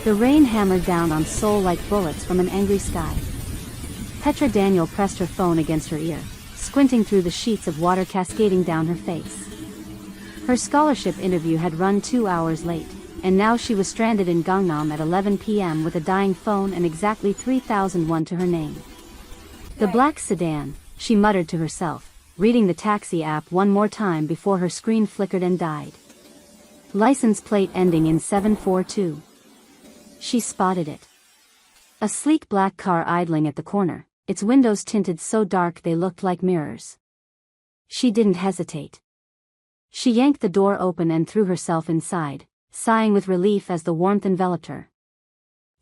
The rain hammered down on Seoul like bullets from an angry sky. Petra Daniel pressed her phone against her ear, squinting through the sheets of water cascading down her face. Her scholarship interview had run 2 hours late, and now she was stranded in Gangnam at 11 p.m. with a dying phone and exactly 3001 to her name. The black sedan, she muttered to herself, reading the taxi app one more time before her screen flickered and died. License plate ending in 742. She spotted it. A sleek black car idling at the corner, its windows tinted so dark they looked like mirrors. She didn't hesitate. She yanked the door open and threw herself inside, sighing with relief as the warmth enveloped her.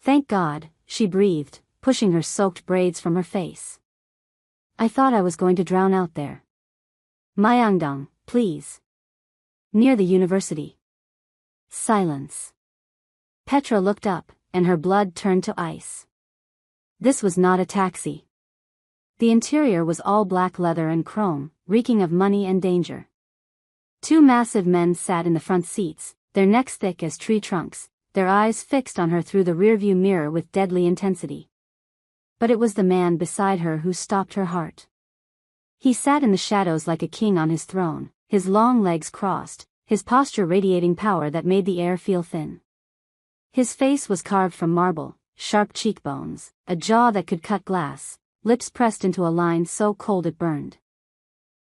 Thank God, she breathed, pushing her soaked braids from her face. I thought I was going to drown out there. Myeongdong, please. Near the university. Silence. Petra looked up, and her blood turned to ice. This was not a taxi. The interior was all black leather and chrome, reeking of money and danger. 2 massive men sat in the front seats, their necks thick as tree trunks, their eyes fixed on her through the rearview mirror with deadly intensity. But it was the man beside her who stopped her heart. He sat in the shadows like a king on his throne, his long legs crossed, his posture radiating power that made the air feel thin. His face was carved from marble, sharp cheekbones, a jaw that could cut glass, lips pressed into a line so cold it burned.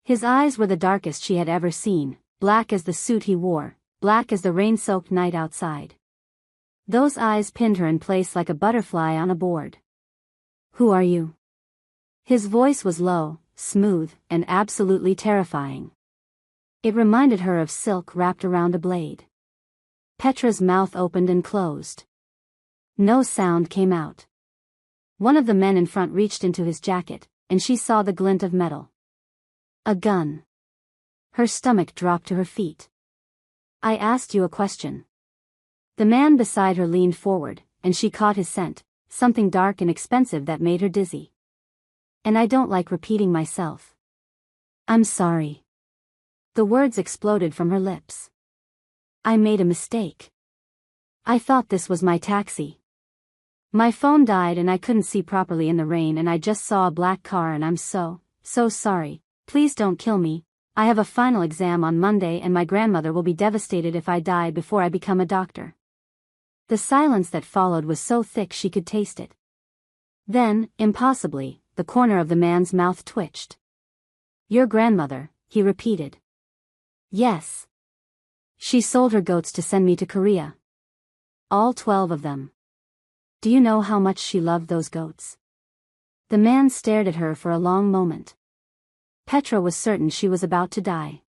His eyes were the darkest she had ever seen, black as the suit he wore, black as the rain-soaked night outside. Those eyes pinned her in place like a butterfly on a board. Who are you? His voice was low, smooth, and absolutely terrifying. It reminded her of silk wrapped around a blade. Petra's mouth opened and closed. No sound came out. One of the men in front reached into his jacket, and she saw the glint of metal. A gun. Her stomach dropped to her feet. I asked you a question. The man beside her leaned forward, and she caught his scent, something dark and expensive that made her dizzy. And I don't like repeating myself. I'm sorry. The words exploded from her lips. I made a mistake. I thought this was my taxi. My phone died and I couldn't see properly in the rain and I just saw a black car and I'm so sorry. Please don't kill me. I have a final exam on Monday and my grandmother will be devastated if I die before I become a doctor. The silence that followed was so thick she could taste it. Then, impossibly, the corner of the man's mouth twitched. Your grandmother, he repeated. Yes. She sold her goats to send me to Korea. All 12 of them. Do you know how much she loved those goats? The man stared at her for a long moment. Petra was certain she was about to die.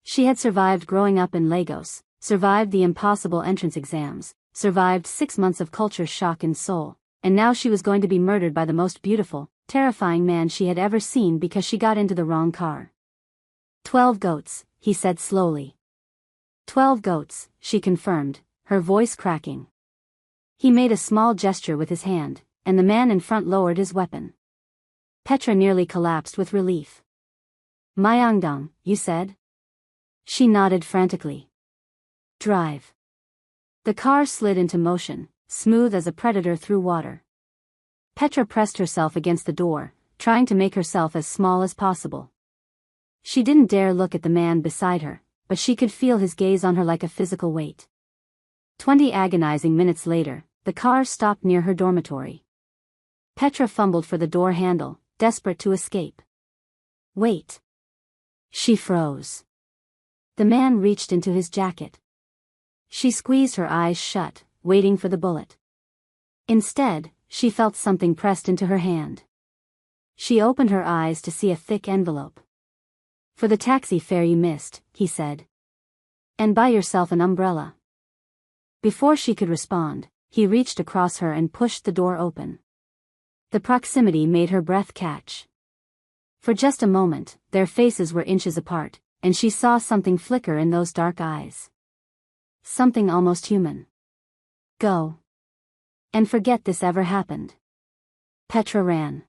She had survived growing up in Lagos, survived the impossible entrance exams, survived 6 months of culture shock in Seoul, and now she was going to be murdered by the most beautiful, terrifying man she had ever seen because she got into the wrong car. 12 goats, he said slowly. 12 goats, she confirmed, her voice cracking. He made a small gesture with his hand, and the man in front lowered his weapon. Petra nearly collapsed with relief. Myeongdong, you said? She nodded frantically. Drive. The car slid into motion, smooth as a predator through water. Petra pressed herself against the door, trying to make herself as small as possible. She didn't dare look at the man beside her, but she could feel his gaze on her like a physical weight. 20 agonizing minutes later, the car stopped near her dormitory. Petra fumbled for the door handle, desperate to escape. Wait. She froze. The man reached into his jacket. She squeezed her eyes shut, waiting for the bullet. Instead, she felt something pressed into her hand. She opened her eyes to see a thick envelope. For the taxi fare you missed, he said. And buy yourself an umbrella. Before she could respond, he reached across her and pushed the door open. The proximity made her breath catch. For just a moment, their faces were inches apart, and she saw something flicker in those dark eyes. Something almost human. Go. And forget this ever happened. Petra ran.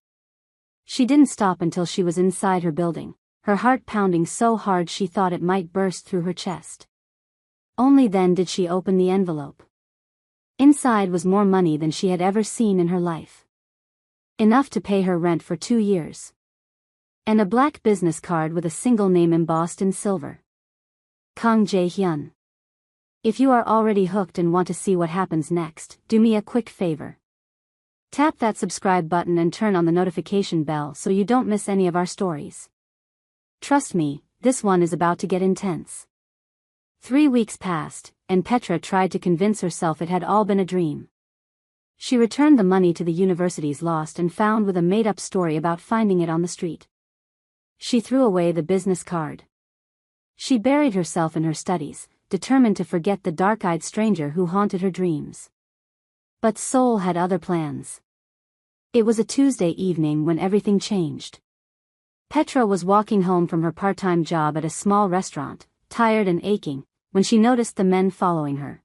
She didn't stop until she was inside her building, her heart pounding so hard she thought it might burst through her chest. Only then did she open the envelope. Inside was more money than she had ever seen in her life. Enough to pay her rent for 2 years. And a black business card with a single name embossed in silver. Kang Jae-hyun. If you are already hooked and want to see what happens next, do me a quick favor. Tap that subscribe button and turn on the notification bell so you don't miss any of our stories. Trust me, this one is about to get intense. 3 weeks passed, and Petra tried to convince herself it had all been a dream. She returned the money to the university's lost and found with a made-up story about finding it on the street. She threw away the business card. She buried herself in her studies, determined to forget the dark-eyed stranger who haunted her dreams. But Seoul had other plans. It was a Tuesday evening when everything changed. Petra was walking home from her part-time job at a small restaurant, tired and aching, when she noticed the men following her.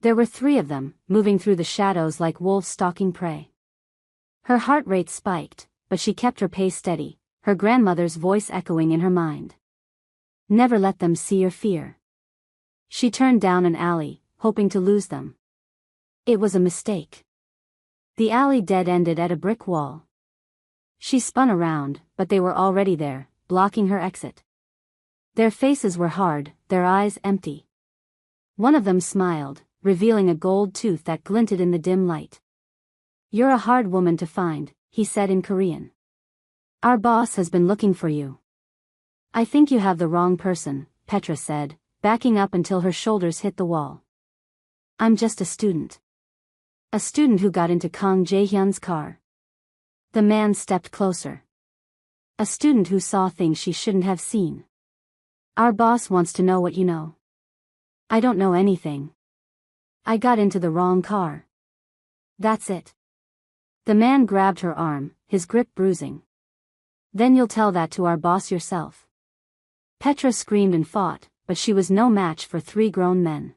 There were 3 of them, moving through the shadows like wolves stalking prey. Her heart rate spiked, but she kept her pace steady, her grandmother's voice echoing in her mind. Never let them see your fear. She turned down an alley, hoping to lose them. It was a mistake. The alley dead-ended at a brick wall. She spun around, but they were already there, blocking her exit. Their faces were hard, their eyes empty. One of them smiled, revealing a gold tooth that glinted in the dim light. "You're a hard woman to find," he said in Korean. "Our boss has been looking for you." "I think you have the wrong person," Petra said, backing up until her shoulders hit the wall. "I'm just a student. A student who got into Kang Jae-hyun's car." The man stepped closer. "A student who saw things she shouldn't have seen. Our boss wants to know what you know." "I don't know anything. I got into the wrong car. That's it." The man grabbed her arm, his grip bruising. "Then you'll tell that to our boss yourself." Petra screamed and fought, but she was no match for 3 grown men.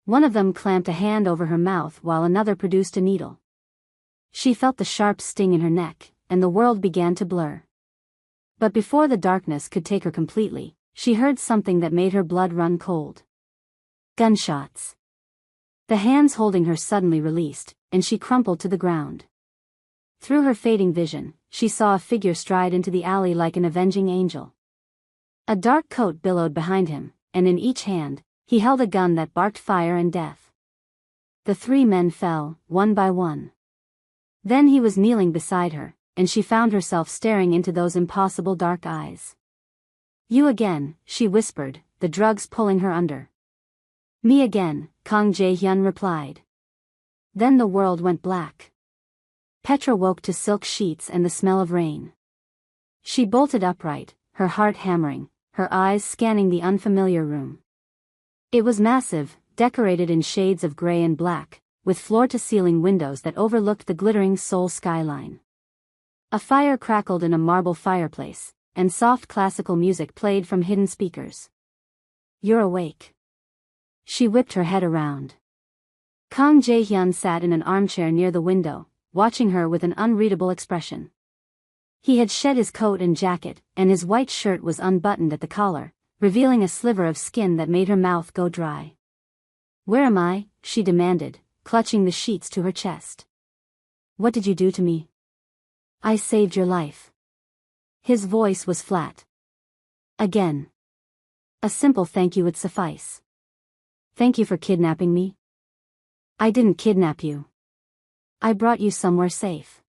One of them clamped a hand over her mouth while another produced a needle. She felt the sharp sting in her neck, and the world began to blur. But before the darkness could take her completely, she heard something that made her blood run cold. Gunshots. The hands holding her suddenly released, and she crumpled to the ground. Through her fading vision, she saw a figure stride into the alley like an avenging angel. A dark coat billowed behind him, and in each hand, he held a gun that barked fire and death. The 3 men fell, one by one. Then he was kneeling beside her, and she found herself staring into those impossible dark eyes. "You again," she whispered, the drugs pulling her under. "Me again," Kang Jae-hyun replied. Then the world went black. Petra woke to silk sheets and the smell of rain. She bolted upright, her heart hammering, her eyes scanning the unfamiliar room. It was massive, decorated in shades of gray and black, with floor-to-ceiling windows that overlooked the glittering Seoul skyline. A fire crackled in a marble fireplace, and soft classical music played from hidden speakers. "You're awake." She whipped her head around. Kang Jae-hyun sat in an armchair near the window, watching her with an unreadable expression. He had shed his coat and jacket, and his white shirt was unbuttoned at the collar, revealing a sliver of skin that made her mouth go dry. "Where am I?" she demanded, clutching the sheets to her chest. "What did you do to me?" "I saved your life." His voice was flat. "Again. A simple thank you would suffice." "Thank you for kidnapping me." "I didn't kidnap you. I brought you somewhere safe."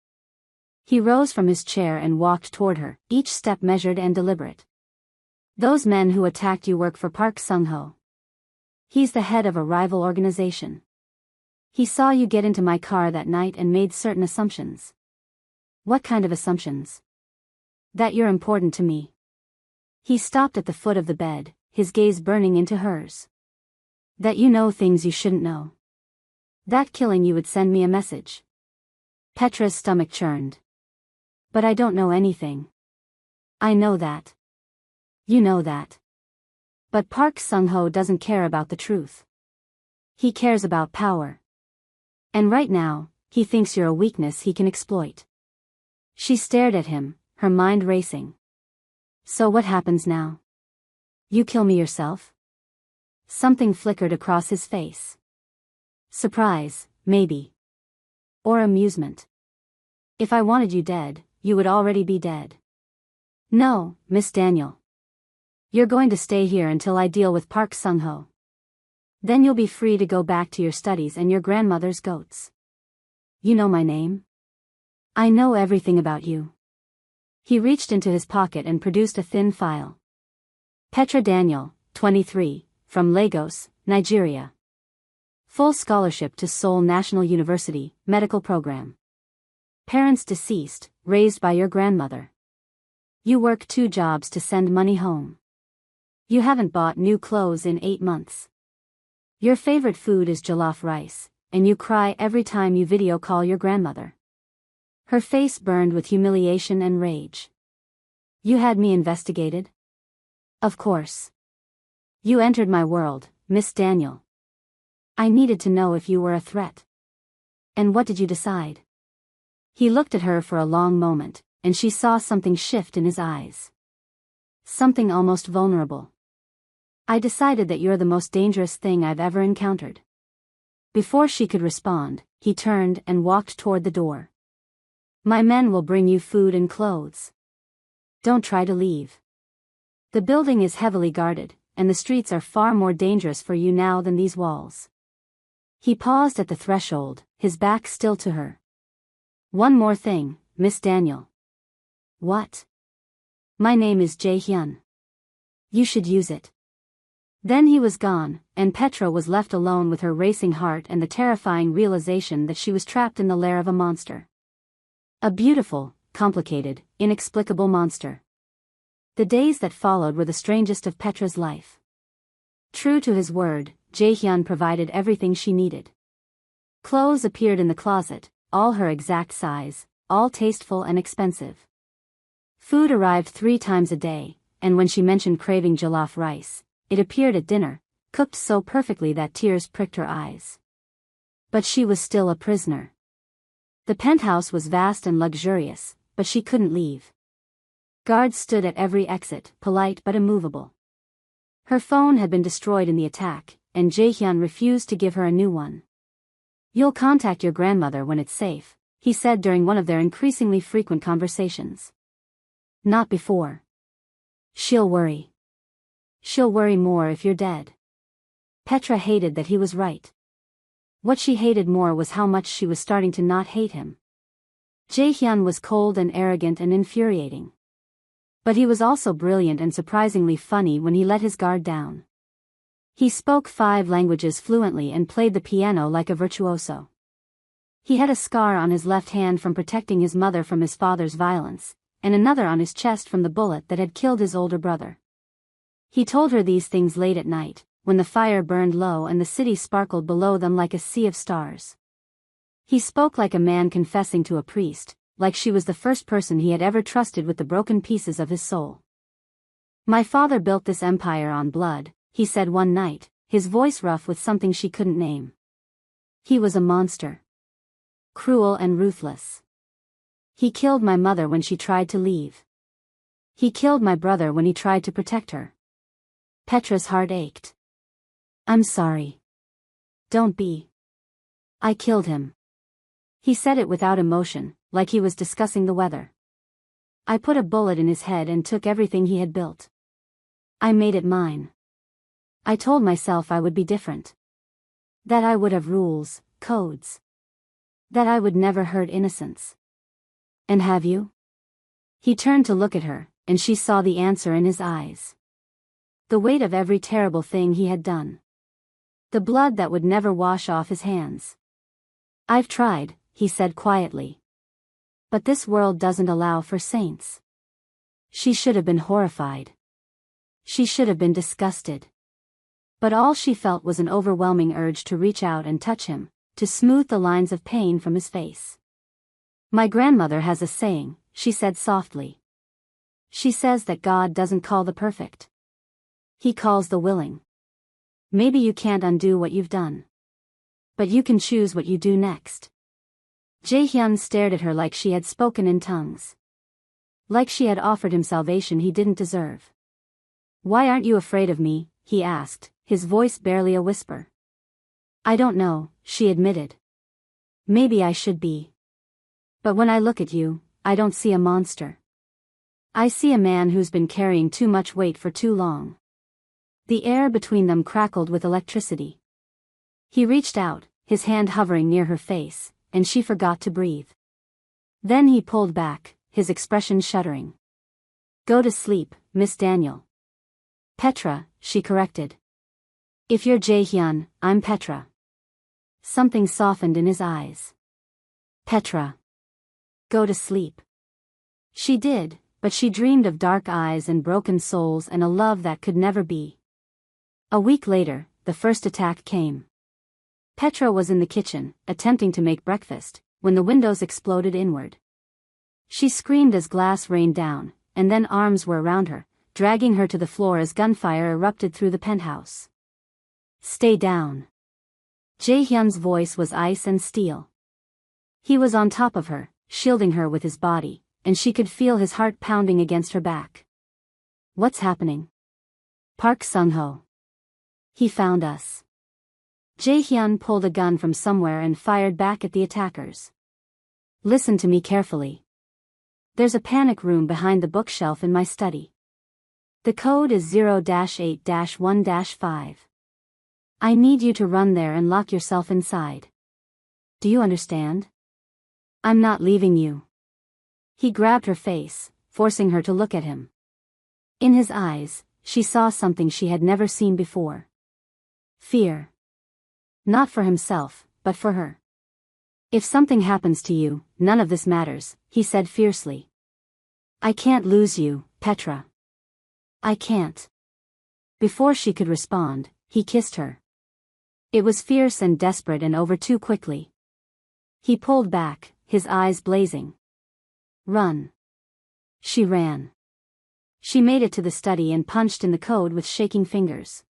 He rose from his chair and walked toward her, each step measured and deliberate. "Those men who attacked you work for Park Sung-ho. He's the head of a rival organization. He saw you get into my car that night and made certain assumptions." "What kind of assumptions?" "That you're important to me." He stopped at the foot of the bed, his gaze burning into hers. "That you know things you shouldn't know. That killing you would send me a message." Petra's stomach churned. "But I don't know anything." "I know that. You know that. But Park Sung-ho doesn't care about the truth. He cares about power. And right now, he thinks you're a weakness he can exploit." She stared at him, her mind racing. "So what happens now? You kill me yourself?" Something flickered across his face. Surprise, maybe. Or amusement. If I wanted you dead, you would already be dead. No, Miss Daniel. You're going to stay here until I deal with Park Sung-ho. Then you'll be free to go back to your studies and your grandmother's goats. You know my name? I know everything about you. He reached into his pocket and produced a thin file. Petra Daniel, 23, from Lagos, Nigeria. Full scholarship to Seoul National University, medical program. Parents deceased, raised by your grandmother. You work 2 jobs to send money home. You haven't bought new clothes in 8 months. Your favorite food is jollof rice, and you cry every time you video call your grandmother. Her face burned with humiliation and rage. You had me investigated? Of course. You entered my world, Miss Daniel. I needed to know if you were a threat. And what did you decide? He looked at her for a long moment, and she saw something shift in his eyes. Something almost vulnerable. I decided that you're the most dangerous thing I've ever encountered. Before she could respond, he turned and walked toward the door. My men will bring you food and clothes. Don't try to leave. The building is heavily guarded, and the streets are far more dangerous for you now than these walls. He paused at the threshold, his back still to her. One more thing, Miss Daniel. What? My name is Jae-hyun. You should use it. Then he was gone, and Petra was left alone with her racing heart and the terrifying realization that she was trapped in the lair of a monster. A beautiful, complicated, inexplicable monster. The days that followed were the strangest of Petra's life. True to his word, Jae-hyun provided everything she needed. Clothes appeared in the closet, all her exact size, all tasteful and expensive. Food arrived 3 times a day, and when she mentioned craving jollof rice, it appeared at dinner, cooked so perfectly that tears pricked her eyes. But she was still a prisoner. The penthouse was vast and luxurious, but she couldn't leave. Guards stood at every exit, polite but immovable. Her phone had been destroyed in the attack, and Jae-hyun refused to give her a new one. You'll contact your grandmother when it's safe, he said during one of their increasingly frequent conversations. Not before. She'll worry. She'll worry more if you're dead. Petra hated that he was right. What she hated more was how much she was starting to not hate him. Jae-hyun was cold and arrogant and infuriating. But he was also brilliant and surprisingly funny when he let his guard down. He spoke 5 languages fluently and played the piano like a virtuoso. He had a scar on his left hand from protecting his mother from his father's violence, and another on his chest from the bullet that had killed his older brother. He told her these things late at night, when the fire burned low and the city sparkled below them like a sea of stars. He spoke like a man confessing to a priest, like she was the first person he had ever trusted with the broken pieces of his soul. My father built this empire on blood, he said one night, his voice rough with something she couldn't name. He was a monster. Cruel and ruthless. He killed my mother when she tried to leave. He killed my brother when he tried to protect her. Petra's heart ached. I'm sorry. Don't be. I killed him. He said it without emotion, like he was discussing the weather. I put a bullet in his head and took everything he had built. I made it mine. I told myself I would be different. That I would have rules, codes. That I would never hurt innocents. And have you? He turned to look at her, and she saw the answer in his eyes. The weight of every terrible thing he had done. The blood that would never wash off his hands. I've tried, he said quietly. But this world doesn't allow for saints. She should have been horrified. She should have been disgusted. But all she felt was an overwhelming urge to reach out and touch him, to smooth the lines of pain from his face. My grandmother has a saying, she said softly. She says that God doesn't call the perfect. He calls the willing. Maybe you can't undo what you've done. But you can choose what you do next. Jae-hyun stared at her like she had spoken in tongues. Like she had offered him salvation he didn't deserve. Why aren't you afraid of me? He asked, his voice barely a whisper. I don't know, she admitted. Maybe I should be. But when I look at you, I don't see a monster. I see a man who's been carrying too much weight for too long. The air between them crackled with electricity. He reached out, his hand hovering near her face, and she forgot to breathe. Then he pulled back, his expression shuddering. Go to sleep, Miss Daniel. Petra, she corrected. If you're Jae-hyun, I'm Petra. Something softened in his eyes. Petra. Go to sleep. She did, but she dreamed of dark eyes and broken souls and a love that could never be. A week later, the first attack came. Petra was in the kitchen, attempting to make breakfast, when the windows exploded inward. She screamed as glass rained down, and then arms were around her, dragging her to the floor as gunfire erupted through the penthouse. Stay down. Jae-hyun's voice was ice and steel. He was on top of her, shielding her with his body, and she could feel his heart pounding against her back. What's happening? Park Sung-ho. He found us. Jae-hyun pulled a gun from somewhere and fired back at the attackers. Listen to me carefully. There's a panic room behind the bookshelf in my study. The code is 0-8-1-5. I need you to run there and lock yourself inside. Do you understand? I'm not leaving you. He grabbed her face, forcing her to look at him. In his eyes, she saw something she had never seen before. Fear. Not for himself, but for her. If something happens to you, none of this matters, he said fiercely. I can't lose you, Petra. I can't. Before she could respond, he kissed her. It was fierce and desperate and over too quickly. He pulled back, his eyes blazing. Run. She ran. She made it to the study and punched in the code with shaking fingers.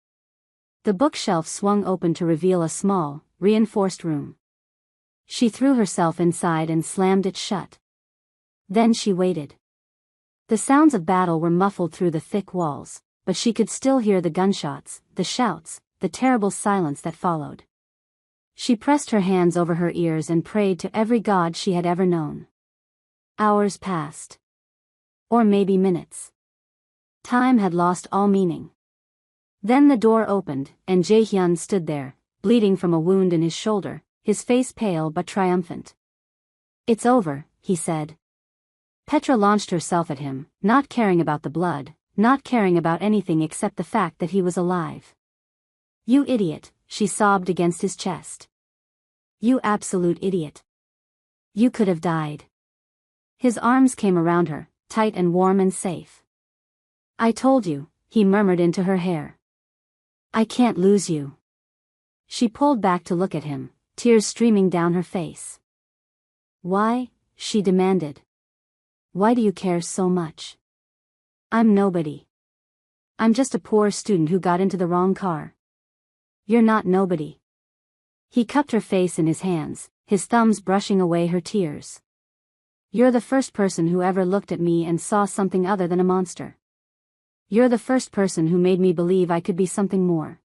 The bookshelf swung open to reveal a small, reinforced room. She threw herself inside and slammed it shut. Then she waited. The sounds of battle were muffled through the thick walls, but she could still hear the gunshots, the shouts, the terrible silence that followed. She pressed her hands over her ears and prayed to every god she had ever known. Hours passed. Or maybe minutes. Time had lost all meaning. Then the door opened, and Jae-hyun stood there, bleeding from a wound in his shoulder, his face pale but triumphant. It's over, he said. Petra launched herself at him, not caring about the blood, not caring about anything except the fact that he was alive. You idiot, she sobbed against his chest. You absolute idiot. You could have died. His arms came around her, tight and warm and safe. I told you, he murmured into her hair. I can't lose you. She pulled back to look at him, tears streaming down her face. Why? She demanded. Why do you care so much? I'm nobody. I'm just a poor student who got into the wrong car. You're not nobody. He cupped her face in his hands, his thumbs brushing away her tears. You're the first person who ever looked at me and saw something other than a monster. You're the first person who made me believe I could be something more.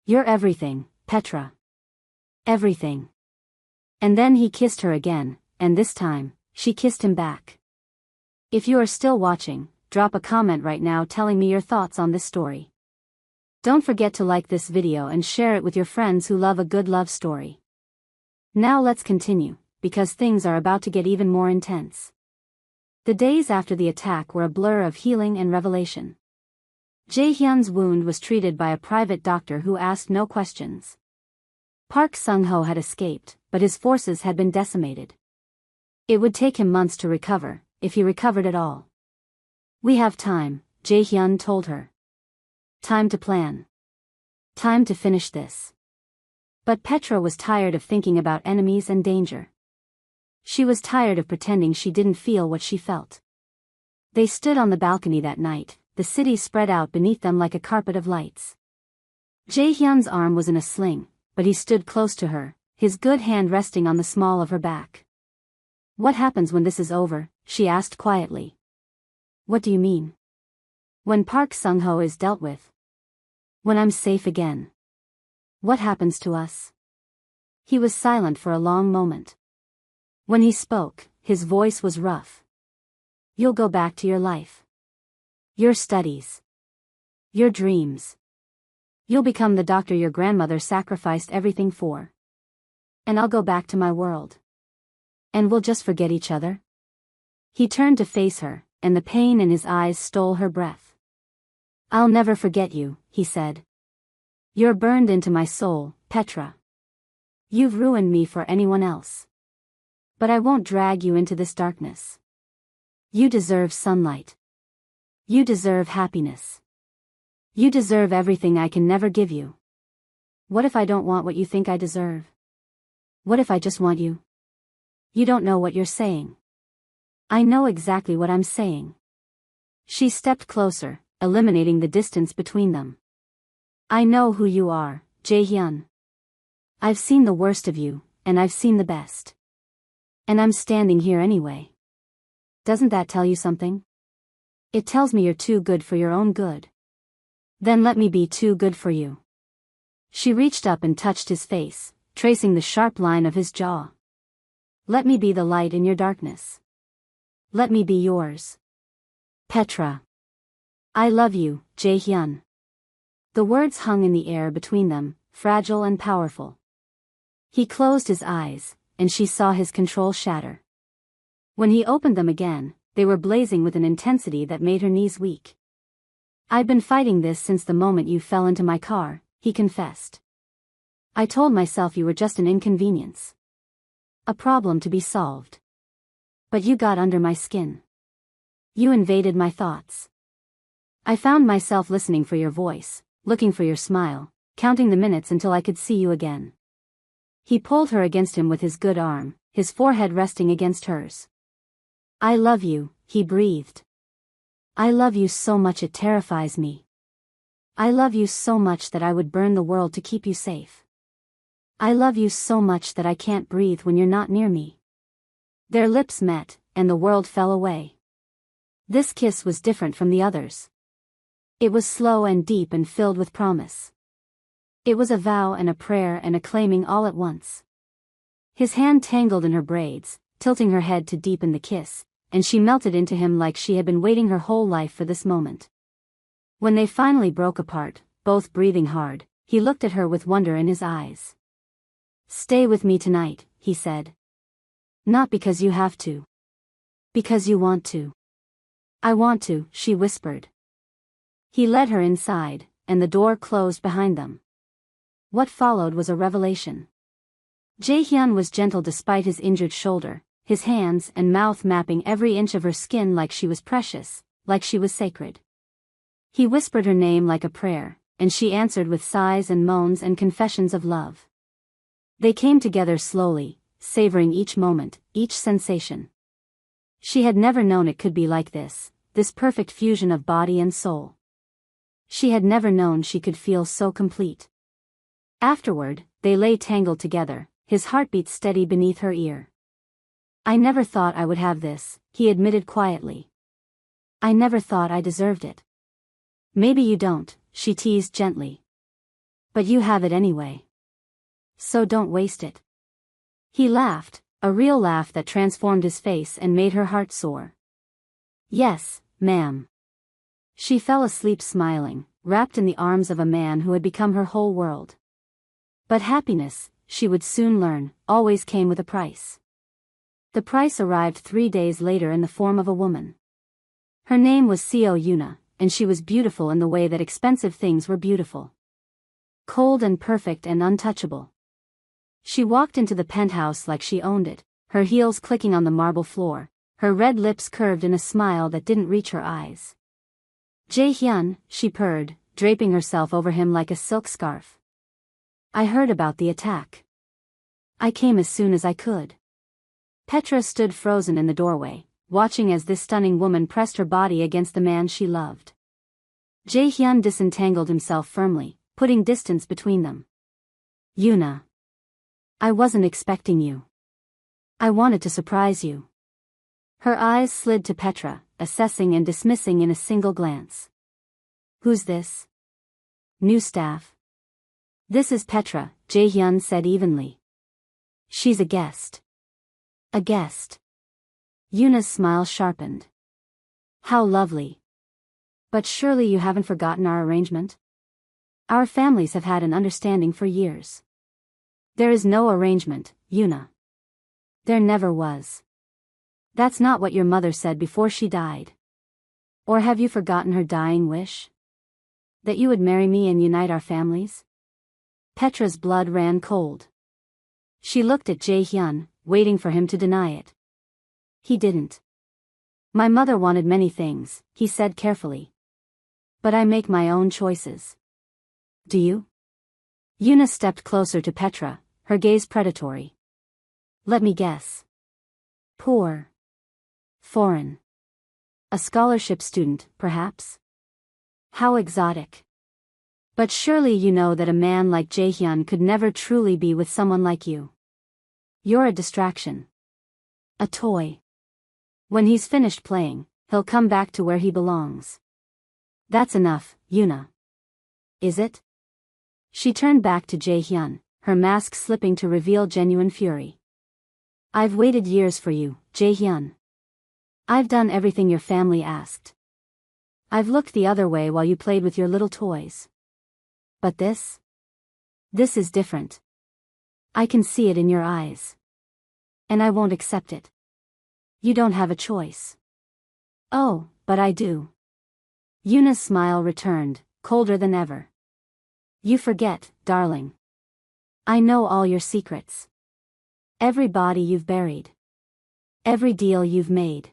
You're everything, Petra. Everything. And then he kissed her again, and this time, she kissed him back. If you are still watching, drop a comment right now telling me your thoughts on this story. Don't forget to like this video and share it with your friends who love a good love story. Now let's continue, because things are about to get even more intense. The days after the attack were a blur of healing and revelation. Jae-hyun's wound was treated by a private doctor who asked no questions. Park Sung-ho had escaped, but his forces had been decimated. It would take him months to recover, if he recovered at all. We have time, Jae-hyun told her. Time to plan. Time to finish this. But Petra was tired of thinking about enemies and danger. She was tired of pretending she didn't feel what she felt. They stood on the balcony that night, the city spread out beneath them like a carpet of lights. Jae-hyun's arm was in a sling, but he stood close to her, his good hand resting on the small of her back. What happens when this is over? She asked quietly. What do you mean? When Park Sung-ho is dealt with. When I'm safe again. What happens to us? He was silent for a long moment. When he spoke, his voice was rough. You'll go back to your life. Your studies. Your dreams. You'll become the doctor your grandmother sacrificed everything for. And I'll go back to my world. And we'll just forget each other. He turned to face her, and the pain in his eyes stole her breath. I'll never forget you, he said. You're burned into my soul, Petra. You've ruined me for anyone else. But I won't drag you into this darkness. You deserve sunlight. You deserve happiness. You deserve everything I can never give you. What if I don't want what you think I deserve? What if I just want you? You don't know what you're saying. I know exactly what I'm saying. She stepped closer, eliminating the distance between them. I know who you are, Jae-hyun. I've seen the worst of you, and I've seen the best. And I'm standing here anyway. Doesn't that tell you something? It tells me you're too good for your own good. Then let me be too good for you. She reached up and touched his face, tracing the sharp line of his jaw. Let me be the light in your darkness. Let me be yours. Petra. I love you, Jae-hyun. The words hung in the air between them, fragile and powerful. He closed his eyes, and she saw his control shatter. When he opened them again, they were blazing with an intensity that made her knees weak. I've been fighting this since the moment you fell into my car, he confessed. I told myself you were just an inconvenience. A problem to be solved. But you got under my skin. You invaded my thoughts. I found myself listening for your voice, looking for your smile, counting the minutes until I could see you again. He pulled her against him with his good arm, his forehead resting against hers. I love you, he breathed. I love you so much it terrifies me. I love you so much that I would burn the world to keep you safe. I love you so much that I can't breathe when you're not near me. Their lips met, and the world fell away. This kiss was different from the others. It was slow and deep and filled with promise. It was a vow and a prayer and a claiming all at once. His hand tangled in her braids, tilting her head to deepen the kiss, and she melted into him like she had been waiting her whole life for this moment. When they finally broke apart, both breathing hard, he looked at her with wonder in his eyes. Stay with me tonight, he said. Not because you have to. Because you want to. I want to, she whispered. He led her inside, and the door closed behind them. What followed was a revelation. Jae-hyun was gentle despite his injured shoulder, his hands and mouth mapping every inch of her skin like she was precious, like she was sacred. He whispered her name like a prayer, and she answered with sighs and moans and confessions of love. They came together slowly, savoring each moment, each sensation. She had never known it could be like this perfect fusion of body and soul. She had never known she could feel so complete. Afterward, they lay tangled together, his heartbeat steady beneath her ear. I never thought I would have this, he admitted quietly. I never thought I deserved it. Maybe you don't, she teased gently. But you have it anyway. So don't waste it. He laughed, a real laugh that transformed his face and made her heart soar. Yes, ma'am. She fell asleep smiling, wrapped in the arms of a man who had become her whole world. But happiness, she would soon learn, always came with a price. The price arrived 3 days later in the form of a woman. Her name was Seo Yuna, and she was beautiful in the way that expensive things were beautiful. Cold and perfect and untouchable. She walked into the penthouse like she owned it, her heels clicking on the marble floor, her red lips curved in a smile that didn't reach her eyes. Jae-hyun, she purred, draping herself over him like a silk scarf. I heard about the attack. I came as soon as I could. Petra stood frozen in the doorway, watching as this stunning woman pressed her body against the man she loved. Jae-hyun disentangled himself firmly, putting distance between them. Yuna. I wasn't expecting you. I wanted to surprise you. Her eyes slid to Petra, assessing and dismissing in a single glance. Who's this? New staff. This is Petra, Jae-hyun said evenly. She's a guest. A guest. Yuna's smile sharpened. How lovely. But surely you haven't forgotten our arrangement? Our families have had an understanding for years. There is no arrangement, Yuna. There never was. That's not what your mother said before she died. Or have you forgotten her dying wish? That you would marry me and unite our families? Petra's blood ran cold. She looked at Jae-hyun, waiting for him to deny it. He didn't. My mother wanted many things, he said carefully. But I make my own choices. Do you? Yuna stepped closer to Petra, her gaze predatory. Let me guess. Poor. Foreign. A scholarship student, perhaps? How exotic. But surely you know that a man like Jae-hyun could never truly be with someone like you. You're a distraction. A toy. When he's finished playing, he'll come back to where he belongs. That's enough, Yuna. Is it? She turned back to Jae-hyun, her mask slipping to reveal genuine fury. I've waited years for you, Jae-hyun. I've done everything your family asked. I've looked the other way while you played with your little toys. But this? This is different. I can see it in your eyes. And I won't accept it. You don't have a choice. Oh, but I do. Yuna's smile returned, colder than ever. You forget, darling. I know all your secrets. Every body you've buried. Every deal you've made.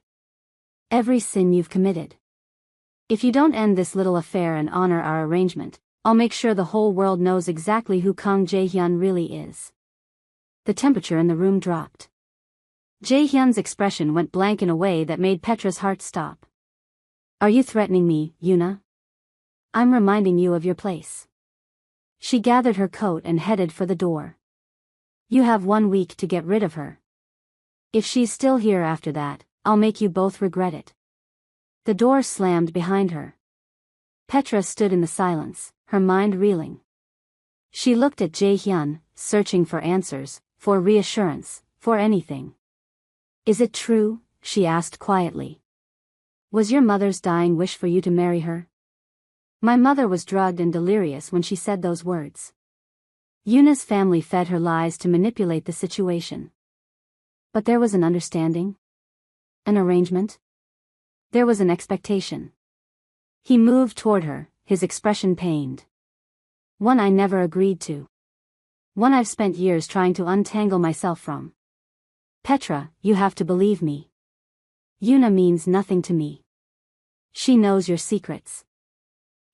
Every sin you've committed. If you don't end this little affair and honor our arrangement, I'll make sure the whole world knows exactly who Kang Jae-hyun really is. The temperature in the room dropped. Jae-hyun's expression went blank in a way that made Petra's heart stop. Are you threatening me, Yuna? I'm reminding you of your place. She gathered her coat and headed for the door. You have 1 week to get rid of her. If she's still here after that, I'll make you both regret it. The door slammed behind her. Petra stood in the silence, her mind reeling. She looked at Jae-hyun, searching for answers, for reassurance, for anything. Is it true? She asked quietly. Was your mother's dying wish for you to marry her? My mother was drugged and delirious when she said those words. Yuna's family fed her lies to manipulate the situation. But there was an understanding? An arrangement? There was an expectation. He moved toward her, his expression pained. One I never agreed to. One I've spent years trying to untangle myself from. Petra, you have to believe me. Yuna means nothing to me. She knows your secrets.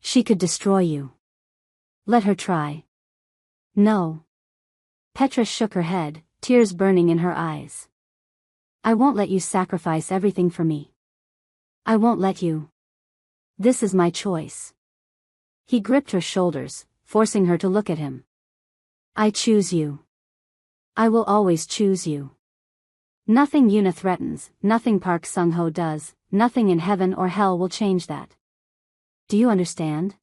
She could destroy you. Let her try. No. Petra shook her head, tears burning in her eyes. I won't let you sacrifice everything for me. I won't let you. This is my choice. He gripped her shoulders, forcing her to look at him. I choose you. I will always choose you. Nothing Yuna threatens, nothing Park Sung-ho does, nothing in heaven or hell will change that. Do you understand?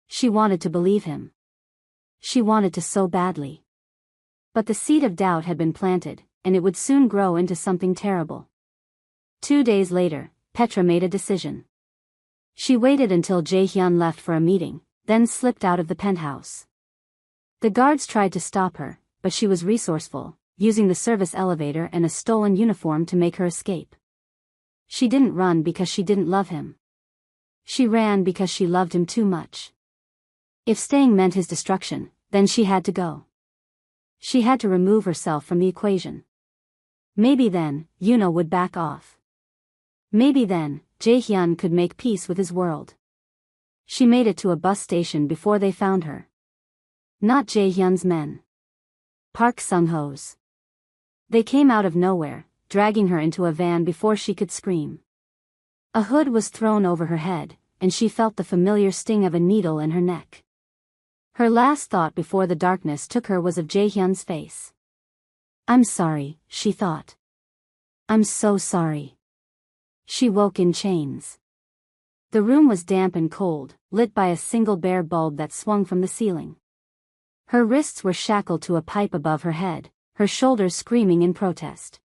She wanted to believe him. She wanted to so badly. But the seed of doubt had been planted, and it would soon grow into something terrible. 2 days later, Petra made a decision. She waited until Jae-hyun left for a meeting, then slipped out of the penthouse. The guards tried to stop her, but she was resourceful, using the service elevator and a stolen uniform to make her escape. She didn't run because she didn't love him. She ran because she loved him too much. If staying meant his destruction, then she had to go. She had to remove herself from the equation. Maybe then, Yuna would back off. Maybe then, Jae-hyun could make peace with his world. She made it to a bus station before they found her. Not Jae-hyun's men. Park Sung-ho's. They came out of nowhere, dragging her into a van before she could scream. A hood was thrown over her head, and she felt the familiar sting of a needle in her neck. Her last thought before the darkness took her was of Jae-hyun's face. I'm sorry, she thought. I'm so sorry. She woke in chains. The room was damp and cold, lit by a single bare bulb that swung from the ceiling. Her wrists were shackled to a pipe above her head, her shoulders screaming in protest.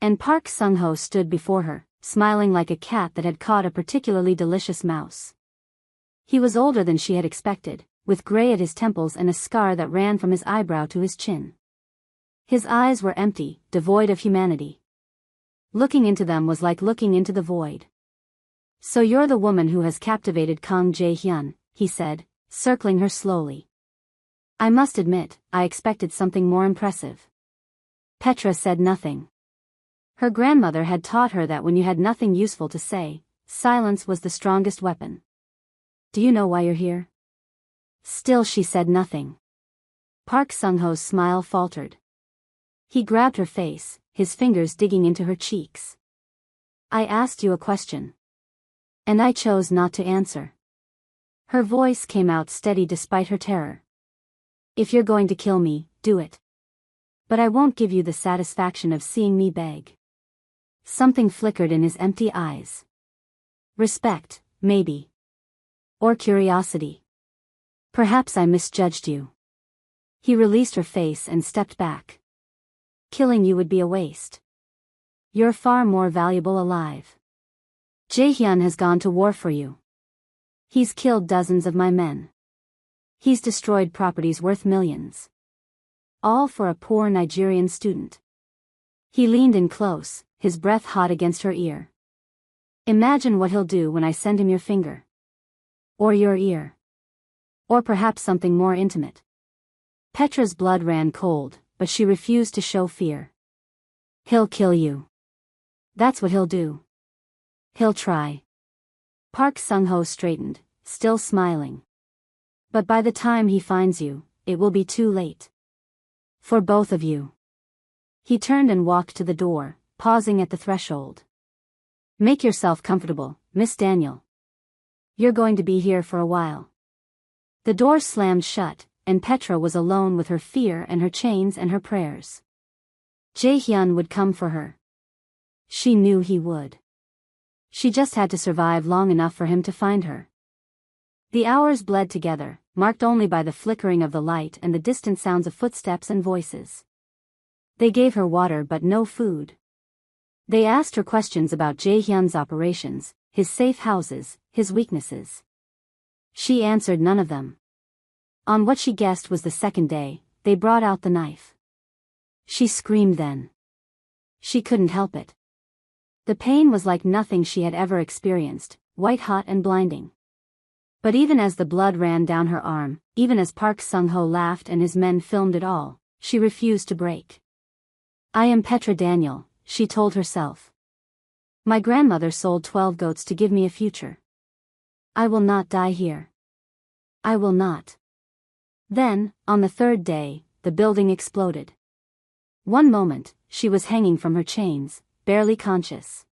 And Park Sung-ho stood before her, smiling like a cat that had caught a particularly delicious mouse. He was older than she had expected, with gray at his temples and a scar that ran from his eyebrow to his chin. His eyes were empty, devoid of humanity. Looking into them was like looking into the void. "So you're the woman who has captivated Kang Jae-hyun," he said, circling her slowly. "I must admit, I expected something more impressive." Petra said nothing. Her grandmother had taught her that when you had nothing useful to say, silence was the strongest weapon. "Do you know why you're here?" Still she said nothing. Park Sung-ho's smile faltered. He grabbed her face, his fingers digging into her cheeks. "I asked you a question. And I chose not to answer." Her voice came out steady despite her terror. "If you're going to kill me, do it. But I won't give you the satisfaction of seeing me beg." Something flickered in his empty eyes. Respect, maybe. Or curiosity. "Perhaps I misjudged you." He released her face and stepped back. "Killing you would be a waste. You're far more valuable alive. Jae-hyun has gone to war for you. He's killed dozens of my men. He's destroyed properties worth millions. All for a poor Nigerian student." He leaned in close, his breath hot against her ear. "Imagine what he'll do when I send him your finger. Or your ear. Or perhaps something more intimate." Petra's blood ran cold, but she refused to show fear. "He'll kill you. That's what he'll do. He'll try." Park Sung-ho straightened, still smiling. "But by the time he finds you, it will be too late. For both of you." He turned and walked to the door, pausing at the threshold. "Make yourself comfortable, Miss Daniel. You're going to be here for a while." The door slammed shut, and Petra was alone with her fear and her chains and her prayers. Jae-hyun would come for her. She knew he would. She just had to survive long enough for him to find her. The hours bled together, marked only by the flickering of the light and the distant sounds of footsteps and voices. They gave her water but no food. They asked her questions about Jae-hyun's operations, his safe houses, his weaknesses. She answered none of them. On what she guessed was the second day, they brought out the knife. She screamed then. She couldn't help it. The pain was like nothing she had ever experienced, white-hot and blinding. But even as the blood ran down her arm, even as Park Sung-ho laughed and his men filmed it all, she refused to break. "I am Petra Daniel," she told herself. "My grandmother sold 12 goats to give me a future. I will not die here. I will not." Then, on the third day, the building exploded. One moment, she was hanging from her chains, barely conscious.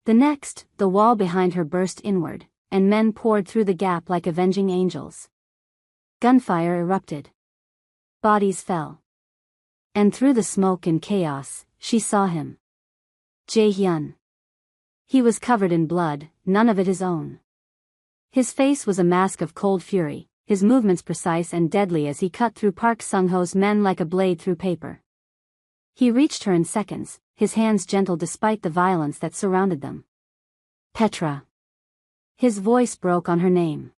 The next, the wall behind her burst inward, and men poured through the gap like avenging angels. Gunfire erupted. Bodies fell. And through the smoke and chaos, she saw him. Jae-hyun. He was covered in blood, none of it his own. His face was a mask of cold fury, his movements precise and deadly as he cut through Park Sung-ho's men like a blade through paper. He reached her in seconds, his hands gentle despite the violence that surrounded them. "Petra." His voice broke on her name.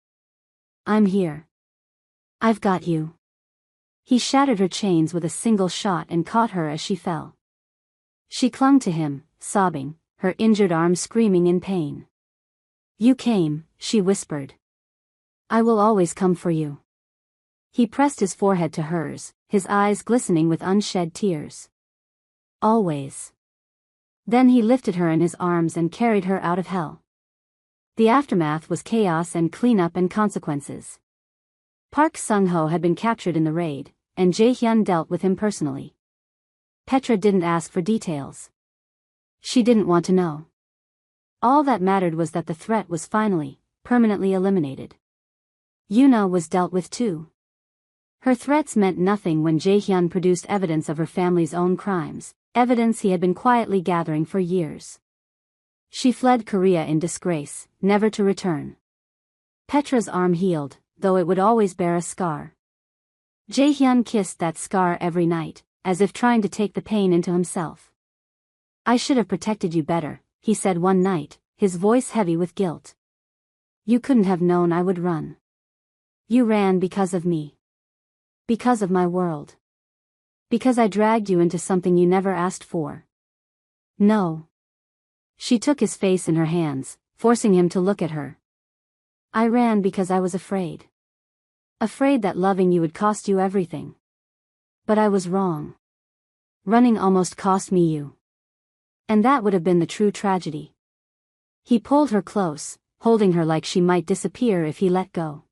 "I'm here. I've got you." He shattered her chains with a single shot and caught her as she fell. She clung to him, sobbing, her injured arm screaming in pain. "You came," she whispered. "I will always come for you." He pressed his forehead to hers, his eyes glistening with unshed tears. "Always." Then he lifted her in his arms and carried her out of hell. The aftermath was chaos and cleanup and consequences. Park Sung-ho had been captured in the raid, and Jae-hyun dealt with him personally. Petra didn't ask for details. She didn't want to know. All that mattered was that the threat was finally, permanently eliminated. Yuna was dealt with too. Her threats meant nothing when Jae-hyun produced evidence of her family's own crimes, evidence he had been quietly gathering for years. She fled Korea in disgrace, never to return. Petra's arm healed, though it would always bear a scar. Jae-hyun kissed that scar every night, as if trying to take the pain into himself. "I should have protected you better," he said one night, his voice heavy with guilt. "You couldn't have known I would run. You ran because of me. Because of my world. Because I dragged you into something you never asked for." "No." She took his face in her hands, forcing him to look at her. "I ran because I was afraid. Afraid that loving you would cost you everything. But I was wrong. Running almost cost me you. And that would have been the true tragedy." He pulled her close, holding her like she might disappear if he let go.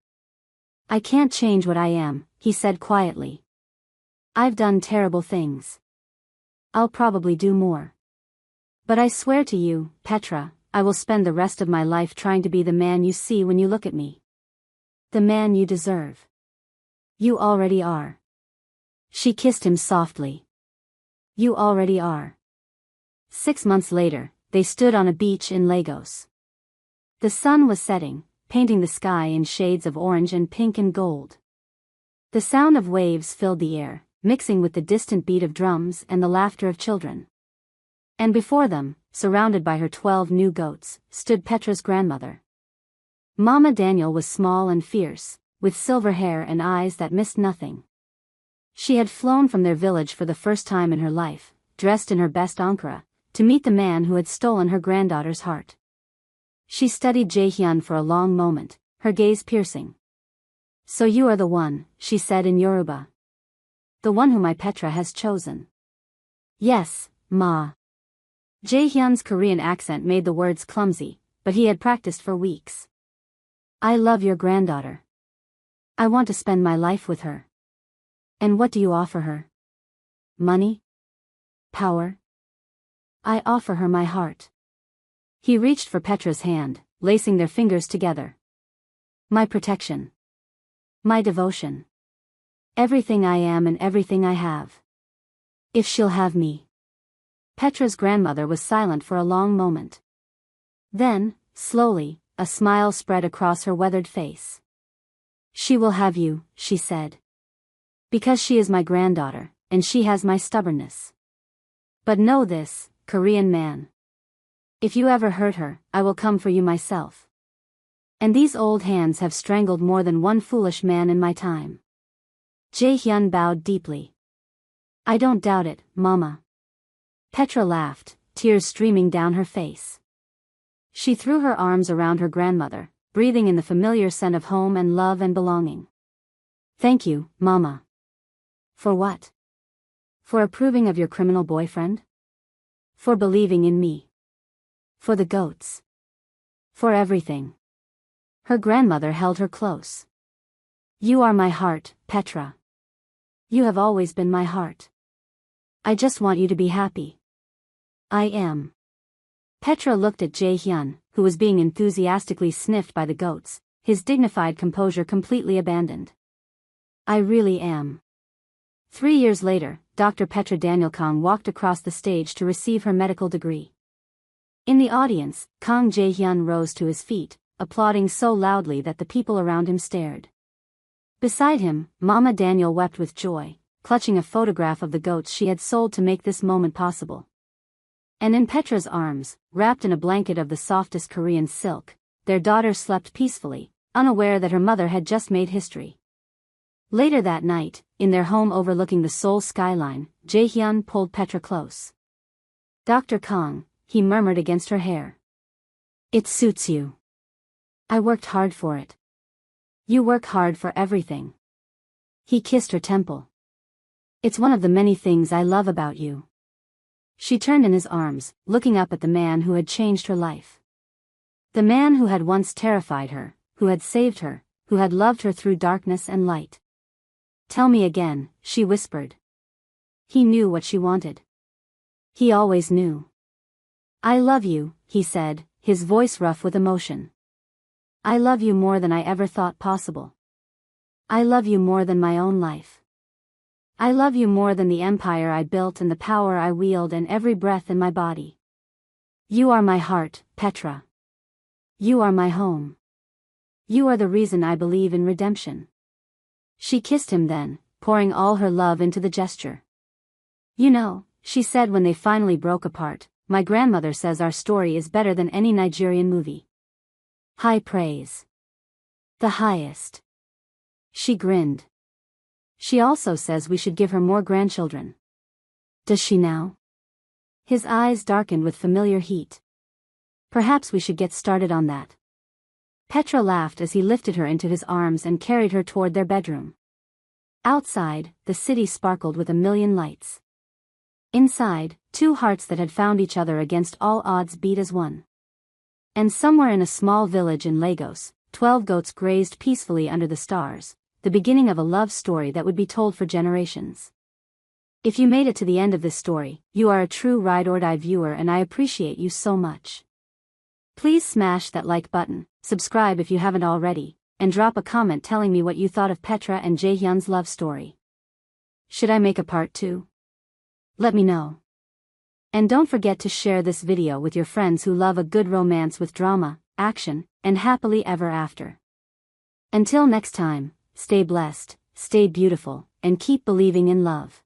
"I can't change what I am," he said quietly. "I've done terrible things. I'll probably do more. But I swear to you, Petra, I will spend the rest of my life trying to be the man you see when you look at me. The man you deserve. You already are." She kissed him softly. "You already are." 6 months later, they stood on a beach in Lagos. The sun was setting, painting the sky in shades of orange and pink and gold. The sound of waves filled the air, mixing with the distant beat of drums and the laughter of children. And before them, surrounded by her 12 new goats, stood Petra's grandmother. Mama Daniel was small and fierce, with silver hair and eyes that missed nothing. She had flown from their village for the first time in her life, dressed in her best Ankara, to meet the man who had stolen her granddaughter's heart. She studied Jaehyun for a long moment, her gaze piercing. "So you are the one," she said in Yoruba. "The one whom my Petra has chosen." "Yes, Ma." Jaehyun's Korean accent made the words clumsy, but he had practiced for weeks. "I love your granddaughter. I want to spend my life with her." "And what do you offer her? Money? Power?" "I offer her my heart." He reached for Petra's hand, lacing their fingers together. "My protection. My devotion. Everything I am and everything I have. If she'll have me." Petra's grandmother was silent for a long moment. Then, slowly, a smile spread across her weathered face. "She will have you," she said. "Because she is my granddaughter, and she has my stubbornness. But know this, Korean man. If you ever hurt her, I will come for you myself. And these old hands have strangled more than one foolish man in my time." Jaehyun bowed deeply. "I don't doubt it, Mama." Petra laughed, tears streaming down her face. She threw her arms around her grandmother, breathing in the familiar scent of home and love and belonging. "Thank you, Mama." "For what?" "For approving of your criminal boyfriend? For believing in me. For the goats. For everything." Her grandmother held her close. "You are my heart, Petra. You have always been my heart. I just want you to be happy." "I am." Petra looked at Jaehyun, who was being enthusiastically sniffed by the goats, his dignified composure completely abandoned. "I really am." 3 years later, Dr. Petra Daniel Kang walked across the stage to receive her medical degree. In the audience, Kang Jaehyun rose to his feet, applauding so loudly that the people around him stared. Beside him, Mama Daniel wept with joy, clutching a photograph of the goats she had sold to make this moment possible. And in Petra's arms, wrapped in a blanket of the softest Korean silk, their daughter slept peacefully, unaware that her mother had just made history. Later that night, in their home overlooking the Seoul skyline, Jaehyun pulled Petra close. "Dr. Kang," he murmured against her hair. "It suits you. I worked hard for it. You work hard for everything." He kissed her temple. "It's one of the many things I love about you." She turned in his arms, looking up at the man who had changed her life. The man who had once terrified her, who had saved her, who had loved her through darkness and light. "Tell me again," she whispered. He knew what she wanted. He always knew. "I love you," he said, his voice rough with emotion. "I love you more than I ever thought possible. I love you more than my own life. I love you more than the empire I built and the power I wield and every breath in my body. You are my heart, Petra. You are my home. You are the reason I believe in redemption." She kissed him then, pouring all her love into the gesture. You know, she said when they finally broke apart, my grandmother says our story is better than any Nigerian movie. High praise. The highest. She grinned. She also says we should give her more grandchildren. Does she now? His eyes darkened with familiar heat. Perhaps we should get started on that. Petra laughed as he lifted her into his arms and carried her toward their bedroom. Outside, the city sparkled with a million lights. Inside, two hearts that had found each other against all odds beat as one. And somewhere in a small village in Lagos, 12 goats grazed peacefully under the stars, the beginning of a love story that would be told for generations. If you made it to the end of this story, you are a true ride-or-die viewer and I appreciate you so much. Please smash that like button, subscribe if you haven't already, and drop a comment telling me what you thought of Petra and Jaehyun's love story. Should I make a part 2? Let me know. And don't forget to share this video with your friends who love a good romance with drama, action, and happily ever after. Until next time, stay blessed, stay beautiful, and keep believing in love.